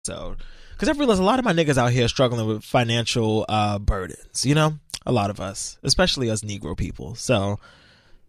So, because I realize a lot of my niggas out here struggling with financial burdens, you know, a lot of us, especially us Negro people. So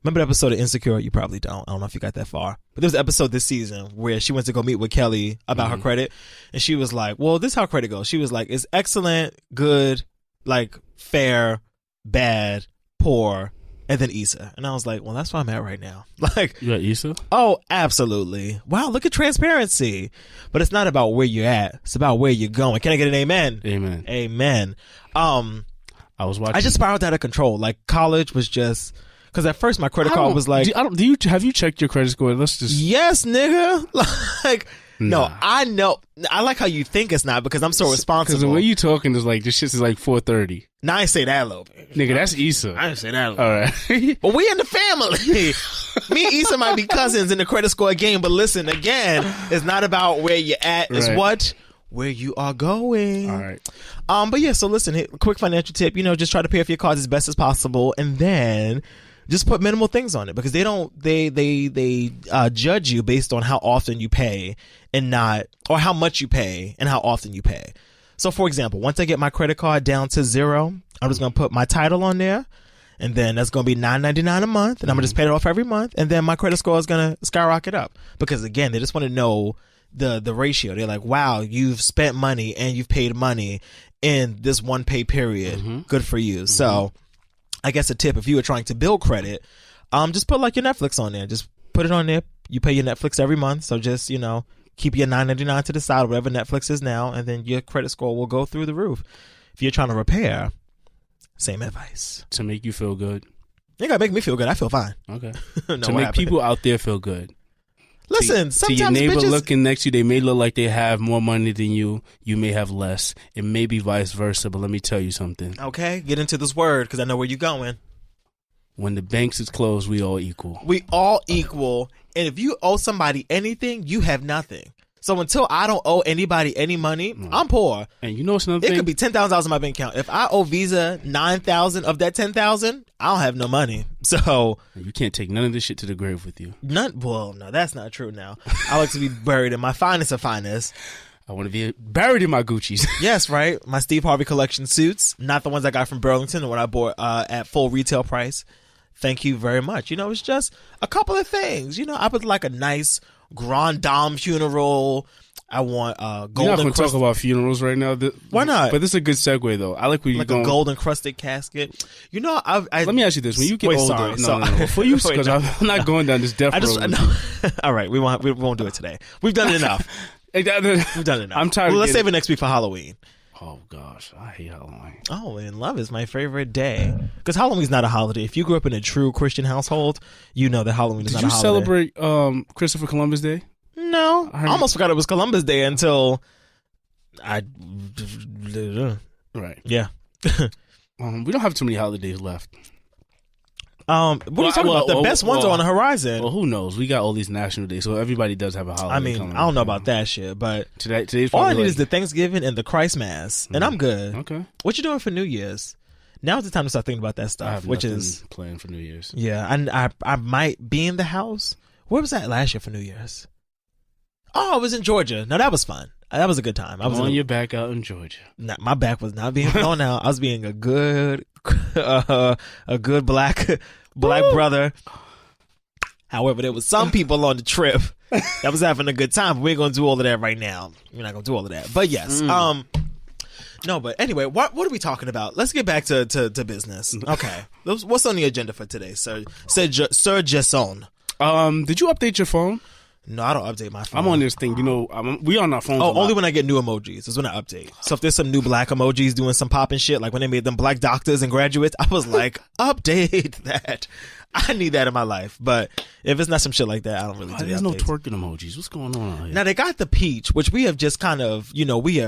remember the episode of Insecure? You probably don't. I don't know if you got that far, but there was an episode this season where she went to go meet with Kelly about her credit, and she was like, well, this is how credit goes. She was like, it's excellent, good, like fair, bad, poor, and then Issa. And I was like, well, that's where I'm at right now. Like, you got Issa? Oh, absolutely. Wow, look at transparency. But it's not about where you're at. It's about where you're going. Can I get an amen? Amen. Amen. I was watching. I just spiraled out of control. Like, college was just, because at first my credit card was like, have you checked your credit score? Let's just. Yes, nigga. Like, no, I know. I like how you think it's not, because I'm so responsible. Because the way you talking is like, this shit is like 430. Now I say that a little bit. Nigga, that's Issa. I didn't say that a little All right. But we in the family. Me and Issa might be cousins in the credit score game, but listen, again, it's not about where you're at. It's where you are going. All right. But yeah, so listen, quick financial tip, you know, just try to pay off your cards as best as possible, and then just put minimal things on it, because they judge you based on how often you pay or how much you pay and how often you pay. So for example, once I get my credit card down to 0, I'm just going to put my title on there, and then that's going to be $9.99 a month, and I'm going to just pay it off every month, and then my credit score is going to skyrocket up, because again, they just want to know the ratio. They're like, wow, you've spent money and you've paid money in this one pay period. Good for you. So I guess a tip, if you were trying to build credit, just put like your Netflix on there. Just put it on there. You pay your Netflix every month. So just, you know, keep your $9.99 to the side, whatever Netflix is now, and then your credit score will go through the roof. If you're trying to repair, same advice. To make you feel good. You gotta make me feel good. I feel fine. Okay. No, to make people out there feel good. Listen, sometimes your neighbor bitches looking next to you, they may look like they have more money than you. You may have less. It may be vice versa, but let me tell you something. Okay, get into this word, because I know where you're going. When the banks is closed, we all equal. We all equal. And if you owe somebody anything, you have nothing. So until I don't owe anybody any money, I'm poor. And you know what's another thing? It could be $10,000 in my bank account. If I owe Visa $9,000 of that $10,000, I don't have no money. So you can't take none of this shit to the grave with you. Well, no, that's not true. Now I like to be buried in my finest of finest. I want to be buried in my Gucci's. Yes, right. My Steve Harvey collection suits, not the ones I got from Burlington, the one I bought at full retail price. Thank you very much. You know, it's just a couple of things. You know, I would like a nice Grand Dame funeral. I want golden. You're not going to talk about funerals right now. Why not? But this is a good segue, though. I like where you're going. Like a gold encrusted casket. You know, let me ask you this: when you get older, no. Before you, because I'm not going down this death road. All right, we won't do it today. We've done it enough. We've done it enough. I'm tired. Well, let's save it next week for Halloween. Oh gosh, I hate Halloween. Oh, and love is my favorite day, because Halloween's not a holiday. If you grew up in a true Christian household, you know that Halloween is not a holiday. Did you celebrate Christopher Columbus Day? No, I almost forgot it was Columbus Day until I. Right. Yeah. We don't have too many holidays left. What are you talking about? The best ones are on the horizon. Well, who knows? We got all these national days, so everybody does have a holiday. I mean, I don't know about that shit, but today's all I need is the Thanksgiving and the Christ Mass, and I'm good. Okay. What you doing for New Year's? Now's the time to start thinking about that stuff. I have which nothing is planned for New Year's. Yeah, and I might be in the house. Where was that last year for New Year's? Oh, I was in Georgia. No, that was fun. That was a good time. I was on your back out in Georgia. Nah, my back was not being thrown out. I was being a good black brother. However, there was some people on the trip that was having a good time. But we ain't gonna do all of that right now. We're not gonna do all of that. But yes, no. But anyway, what are we talking about? Let's get back to business. Okay, what's on the agenda for today, Sir Jason? Did you update your phone? No, I don't update my phone. I'm on this thing. You know, we on our phones. Oh, only when I get new emojis is when I update. So if there's some new black emojis doing some popping shit, like when they made them black doctors and graduates, I was like, update that. I need that in my life. But if it's not some shit like that, I don't really do the There's updates. no twerking emojis. What's going on out here? Now they got the peach, which we have just kind of, you know, we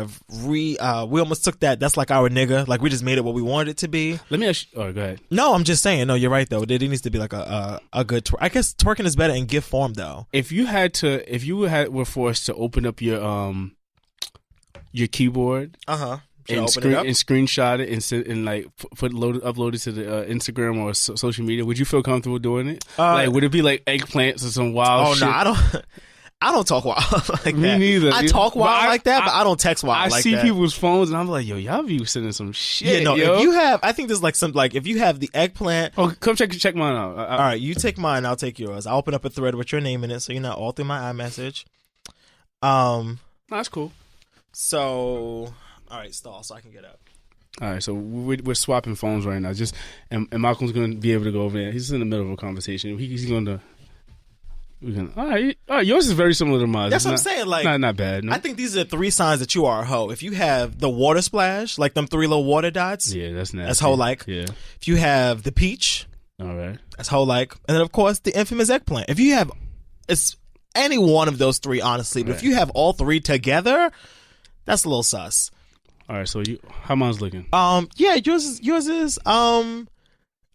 almost took that. That's like our nigga. Like we just made it what we wanted it to be. Let me ask you. Oh, go ahead. No, I'm just saying. No, you're right though. There needs to be like a good I guess twerking is better in GIF form though. If you were forced to open up your keyboard. And screenshot it and like upload it to the Instagram or social media. Would you feel comfortable doing it? Like, would it be like eggplants or some wild shit? No, I don't talk wild like Me that. neither. I talk wild like that, but I don't text wild like that. I see people's phones and I'm like, yo, y'all be sending some shit. Yeah, no. Yo. If you have, I think there's like some like if you have the eggplant. Oh, come check mine out. All right, you take mine. I'll take yours. I'll open up a thread with your name in it, so you're not all through my iMessage. That's cool. So, all right, stall so I can get up. All right, so we're swapping phones right now. And Malcolm's going to be able to go over there. He's in the middle of a conversation. He's going to. All right. Yours is very similar to mine. That's what I'm saying. Like, not bad. No? I think these are the 3 signs that you are a hoe. If you have the water splash, like them 3 little water dots, yeah, that's nasty. That's hoe like. Yeah. If you have the peach, all right, that's hoe like, and then of course the infamous eggplant. If you have, it's any one of those 3, honestly. But if you have all 3 together, that's a little sus. All right. So how mine's looking? Yeah, yours is.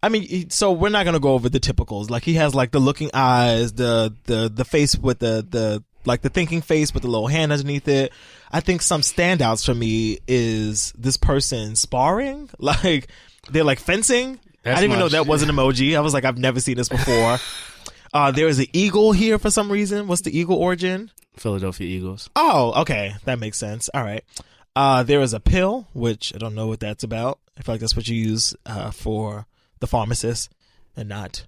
I mean, so we're not gonna go over the typicals. Like he has like the looking eyes, the face with the like the thinking face with the little hand underneath it. I think some standouts for me is this person sparring, like they're like fencing. I didn't even know that was an emoji. I was like, I've never seen this before. There is an eagle here for some reason. What's the eagle origin? Philadelphia Eagles. Oh, okay, that makes sense. All right. There is a pill, which I don't know what that's about. I feel like that's what you use for the pharmacist and not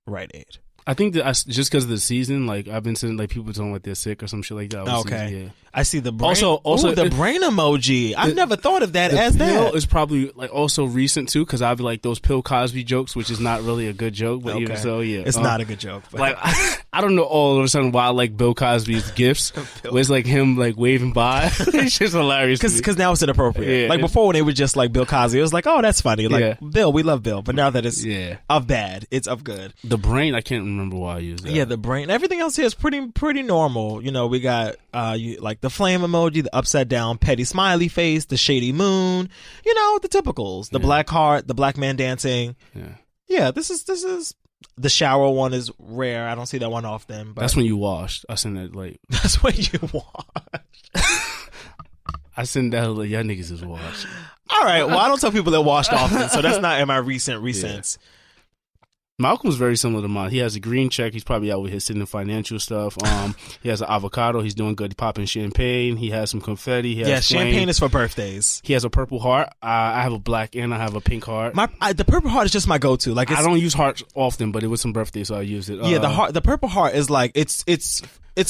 Rite Aid. I think that just because of the season, like I've been seeing like people talking like they're sick or some shit like that. Okay, yeah. I see the brain. Also the brain emoji. I've never thought of that as that. The pill is probably like also recent too, because I've like those Bill Cosby jokes, which is not really a good joke, but even so, yeah, it's not a good joke. But. Like I don't know all of a sudden why I like Bill Cosby's gifts. Where it's like him like waving by. It's just hilarious because now it's inappropriate. Yeah, like before when they were just like Bill Cosby, it was like, oh, that's funny. Like Bill, we love Bill, but now that it's of bad, it's of good. The brain, I can't remember why I used that. Yeah, the brain. Everything else here is pretty normal. You know, we got like the flame emoji, the upside down petty smiley face, the shady moon. You know, the typicals. The black heart, the black man dancing. Yeah. This is the shower one is rare. I don't see that one often. But that's when you washed. I send that like. That's when you washed. I send that like y'all niggas is washed. All right. Well, I don't tell people that washed often, so that's not in my recents. Yeah. Malcolm's very similar to mine. He has a green check. He's probably out with his sitting financial stuff. He has an avocado. He's doing good. He popping champagne. He has some confetti. He has flame. Champagne is for birthdays. He has a purple heart. I have a black and I have a pink heart. The purple heart is just my go-to. Like I don't use hearts often, but it was some birthday, so I used it. Yeah, the purple heart is like it's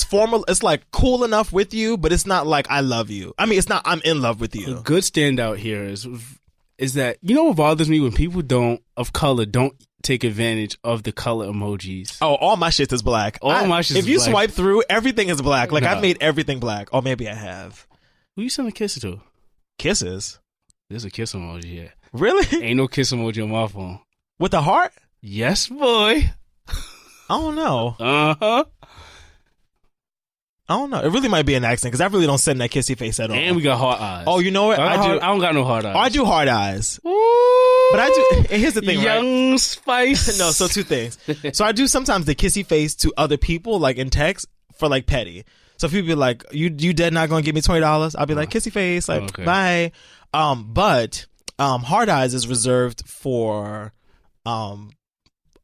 formal. It's like cool enough with you, but it's not like I love you. I mean, it's not I'm in love with you. A good standout here is that you know what bothers me when people don't take advantage of the color emojis. Oh, all my shit is black. My shit is black. If you swipe through, everything is black. Like I've made everything black. Or maybe I have. Who you sending kisses to? Kisses? There's a kiss emoji here. Really? Ain't no kiss emoji on my phone. With the heart? Yes, boy. I don't know. Uh-huh. I don't know. It really might be an accident because I really don't send that kissy face at all. And we got hard eyes. Oh, you know what? I don't got no hard eyes. Oh, I do hard eyes. Ooh, but I do. And here's the thing, young right? Spice. No, so 2 things. So I do sometimes the kissy face to other people, like in text, for like petty. So if people be like, "You dead not gonna give me $20?" I'll be like, "Kissy face, like bye." But hard eyes is reserved for all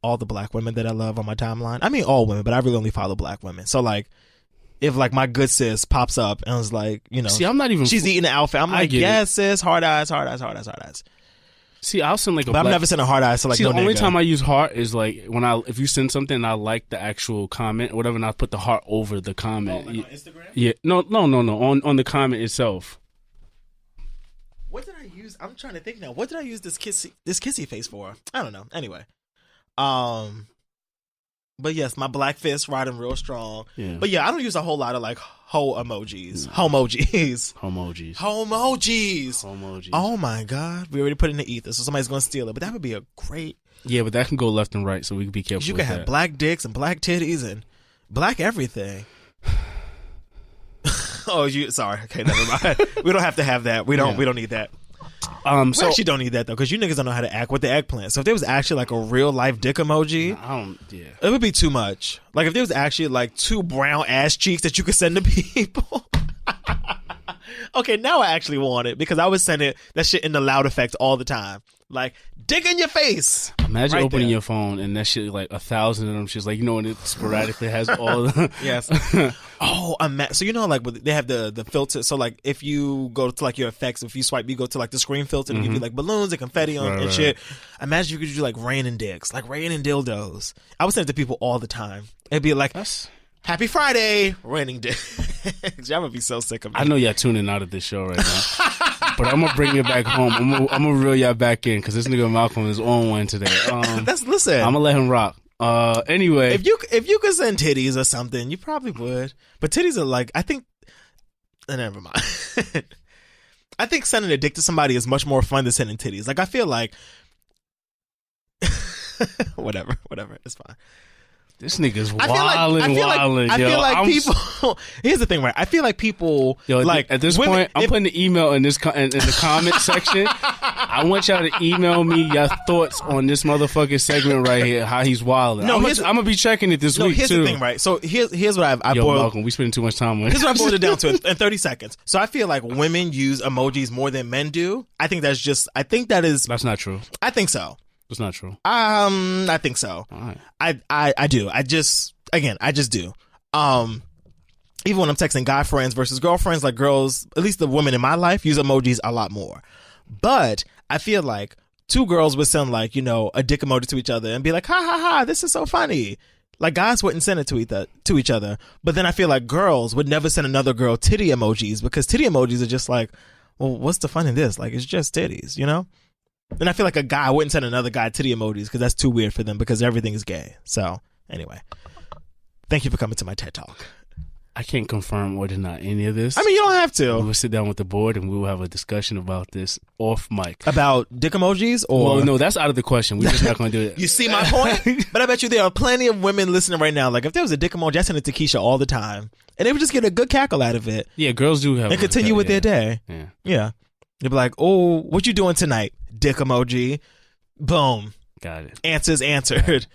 the black women that I love on my timeline. I mean, all women, but I really only follow black women. So like. If like my good sis pops up and was like, you know, see, I'm not even. She's eating the outfit. I'm like, yes, sis, hard eyes. See, I'll send like a. But I've never sent a hard eyes. So like, see, the only time I use heart is like if you send something and I like the actual comment or whatever, and I put the heart over the comment. Oh, like on Instagram? Yeah, no, on the comment itself. What did I use? I'm trying to think now. What did I use this kissy face for? I don't know. Anyway, but yes, my black fist riding real strong. Yeah. But yeah, I don't use a whole lot of like emojis. Hoemojis. Oh my God. We already put it in the ether, so somebody's going to steal it. But that would be a great. Yeah, but that can go left and right, so we can be careful. You can have black dicks and black titties and black everything. Sorry. Okay, never mind. We don't have to have that. We don't need that. We actually don't need that though, because you niggas don't know how to act with the eggplant. So if there was actually like a real life dick emoji, it would be too much. Like if there was actually like 2 brown ass cheeks that you could send to people. Okay, now I actually want it because I was sending that shit in the loud effect all the time. Like, dick in your face. Imagine right opening there. your phone and that shit, like 1,000 of them shits, like, you know, when it sporadically has all the... Yes. Oh, so you know, like, they have the filter. So, like, if you go to, like, your effects, if you swipe, you go to, like, the screen filter and give you, like, balloons and confetti on and shit. Imagine you could do, like, raining dicks, like, raining dildos. I would send it to people all the time. It'd be like, Happy Friday, raining dicks. Y'all would be so sick of me. I know y'all tuning out of this show right now. But I'm gonna bring you back home. I'm gonna reel y'all back in because this nigga Malcolm is on one today. Listen. I'm gonna let him rock. Anyway, if you could send titties or something, you probably would. But titties are like, I think. Never mind. I think sending a dick to somebody is much more fun than sending titties. Like, I feel like. whatever, it's fine. This nigga's wildin'. I feel like people. Here's the thing, right? I feel like people. Yo, like at this point, I'm putting the email in this in the comment section. I want y'all to email me your thoughts on this motherfucking segment right here. How he's wildin'. No, I'm gonna be checking it this week here's too. The thing, right? So here's what I Yo, boiled. Malcolm, we spending too much time on it. Here's what I boiled it down to in 30 seconds. So I feel like women use emojis more than men do. I think that is. That's not true. I think so. It's not true. I think so. All right. I do. I just do. Even when I'm texting guy friends versus girlfriends, like girls, at least the women in my life use emojis a lot more. But I feel like two girls would send, like, you know, a dick emoji to each other and be like, ha ha ha, this is so funny. Like, guys wouldn't send it to each other. But then I feel like girls would never send another girl titty emojis because titty emojis are just like, well, what's the fun in this? Like, it's just titties, you know? And I feel like a guy wouldn't send another guy titty emojis because that's too weird for them because everything is gay. So, anyway. Thank you for coming to my TED Talk. I can't confirm or deny any of this. I mean, you don't have to. We will sit down with the board and we will have a discussion about this off mic. About dick emojis? Or Well, no, that's out of the question. We're just not going to do it. You see my point? But I bet you there are plenty of women listening right now. Like, if there was a dick emoji, I send it to Keisha all the time. And they would just get a good cackle out of it. Yeah, girls do have. And continue with their day. Yeah. Yeah. They'd be like, oh, what you doing tonight? Dick emoji. Boom. Got it. Answers answered.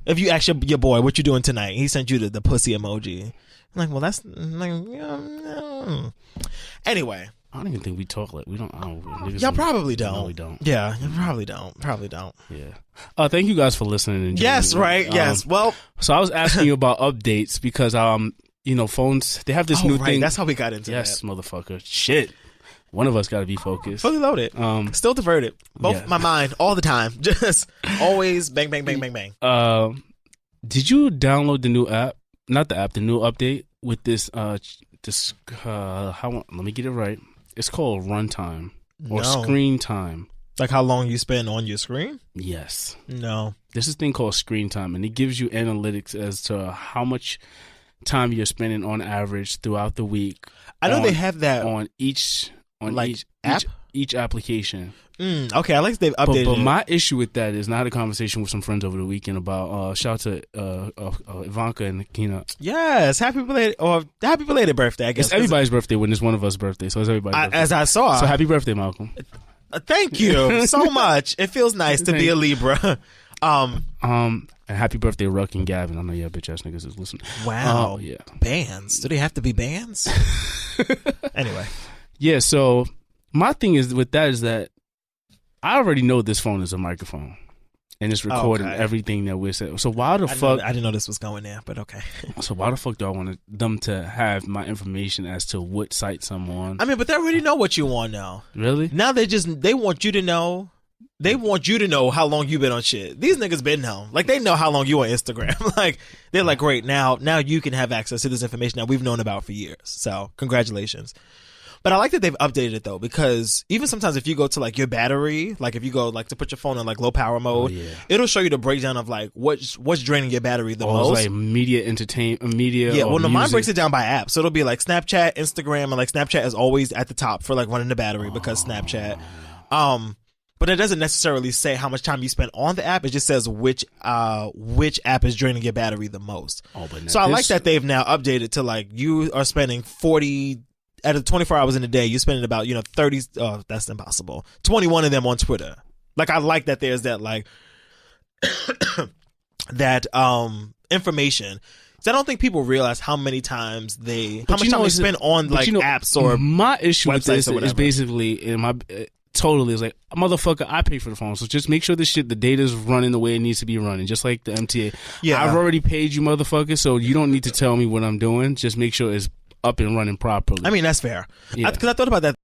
If you ask your boy, what you doing tonight? He sent you the pussy emoji. I'm like, well, that's like, anyway. I don't even think we talk like we don't. Y'all probably don't. No, we don't. Yeah, you probably don't. Probably don't. Yeah. Thank you guys for listening. And yes, right. Yes. Well, so I was asking you about updates because you know, phones, they have this new thing. That's how we got into that. Yes, motherfucker. Shit. One of us got to be focused. Fully loaded. Still diverted. Both my mind all the time. Just always bang, bang, bang, bang, bang. Did you download the new app? Not the app, the new update with this. Let me get it right. It's called Runtime or Screen Time. Like how long you spend on your screen? Yes. No. There's this thing called Screen Time, and it gives you analytics as to how much time you're spending on average throughout the week. I know they have that on each app? each application. Okay, I like they've updated but it. my issue with that is, I had a conversation with some friends over the weekend about shout out to Ivanka and Kina. Yes, happy belated birthday. I guess it's everybody's birthday when it's one of us' birthday, so it's everybody's birthday. As I saw. So happy birthday, Malcolm. Thank you so much. It feels nice to be a Libra. And happy birthday, Ruck and Gavin. I know y'all bitch ass niggas is listening. Wow. Yeah. Bands. Do they have to be bands? Anyway. Yeah, so my thing is with that is that I already know this phone is a microphone. And it's recording everything that we're saying. So why the fuck... I didn't know this was going there, but okay. So why the fuck do I want them to have my information as to what sites I'm on? I mean, but they already know what you want now. Really? Now they want you to know. They want you to know how long you've been on shit. These niggas been known. Like, they know how long you on Instagram. Like, they're like, great, now you can have access to this information that we've known about for years. So, congratulations. But I like that they've updated it, though, because even sometimes if you go to, like, your battery, like, if you go, like, to put your phone in, like, low power mode, it'll show you the breakdown of, like, what's draining your battery the most. Like, media. Yeah, well, no, mine breaks it down by app. So it'll be, like, Snapchat, Instagram, and, like, Snapchat is always at the top for, like, running the battery because Snapchat. But it doesn't necessarily say how much time you spend on the app. It just says which app is draining your battery the most. So I like that they've now updated to, like, you are spending 40... out of 24 hours in a day, you're spending about, 30, that's impossible. 21 of them on Twitter. Like, I like that there's that, like, that information. So I don't think people realize how much time they spend on, like, apps or my issue with this is basically, Totally. It's like, motherfucker, I pay for the phone. So just make sure the data's running the way it needs to be running. Just like the MTA. Yeah. I've already paid you, motherfucker, so you don't need to tell me what I'm doing. Just make sure it's up and running properly. I mean, that's fair. Yeah. Because I thought about that